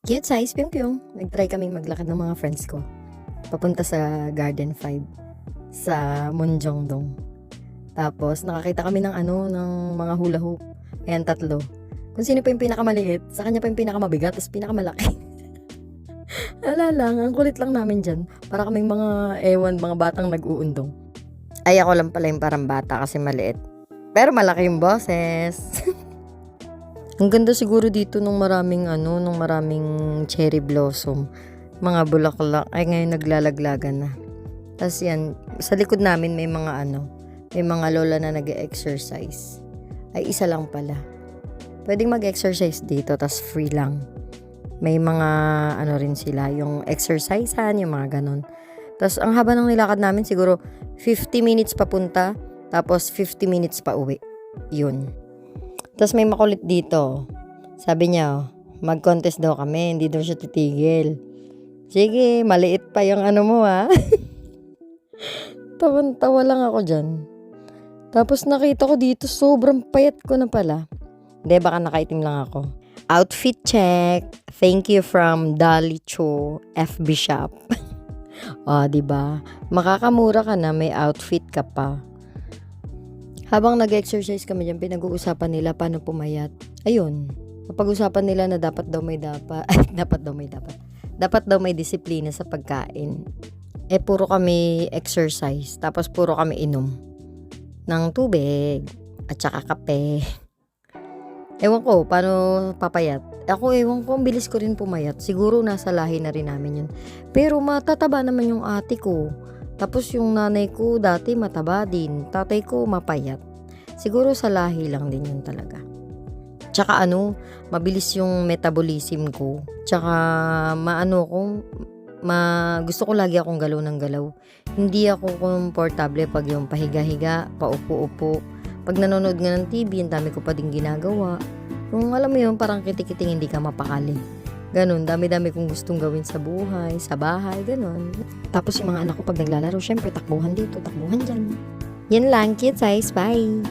Cute size, pyong pyong. Nag-try kaming maglakad ng mga friends ko. Papunta sa Garden 5 sa Munjongdong. Tapos nakakita kami ng ng mga hula hoop. Ayan, 3. Kung sino pa yung pinakamaliit, sa kanya pa yung pinakamabigat, tapos pinakamalaki. Wala lang, ang kulit lang namin dyan. Para kaming mga mga batang nag-uundong. Ay, ako lang pala yung parang bata kasi maliit. Pero malaki yung boses. Ang ganda siguro dito nung maraming cherry blossom. Mga bulaklak ay ngayon naglalaglagan na. Tapos yan, sa likod namin may mga lola na nag-exercise. Ay isa lang pala. Pwedeng mag-exercise dito, tas free lang. May mga rin sila, yung exercisean, yung mga ganon. Tapos ang haba ng nilakad namin siguro 50 minutes papunta, tapos 50 minutes pa uwi. Yun. Tapos may makulit dito. Sabi niya, mag-contest daw kami, hindi daw siya titigil. Sige, maliit pa yung mo ha. Tawan-tawa lang ako dyan. Tapos nakita ko dito, sobrang payat ko na pala. Hindi, baka nakaitim lang ako. Outfit check. Thank you from Dolly Cho FB Shop. O, diba? Makakamura ka na, may outfit ka pa. Habang nag-exercise kami dyan, pinag-uusapan nila paano pumayat. Ayun, napag-usapan nila na dapat daw may disiplina sa pagkain. Puro kami exercise, tapos puro kami inom ng tubig at saka kape. Ewan ko, paano papayat. Ewan ko, ang bilis ko rin pumayat. Siguro nasa lahi na rin namin yun. Pero matataba naman yung ate ko. Tapos yung nanay ko dati mataba din. Tatay ko mapayat. Siguro sa lahi lang din yun talaga. Tsaka mabilis yung metabolism ko. Tsaka gusto ko lagi akong galaw ng galaw. Hindi ako komportable pag yung pahiga-higa, paupo-upo. Pag nanonood nga ng TV, ang dami ko pa din ginagawa. Yung alam mo yun, parang kitik-kiting hindi ka mapakali. Ganon, dami-dami kong gustong gawin sa buhay, sa bahay, ganon. Tapos yung mga anak ko pag naglalaro, syempre takbuhan dito, takbuhan dyan. Yan lang, cute size, bye!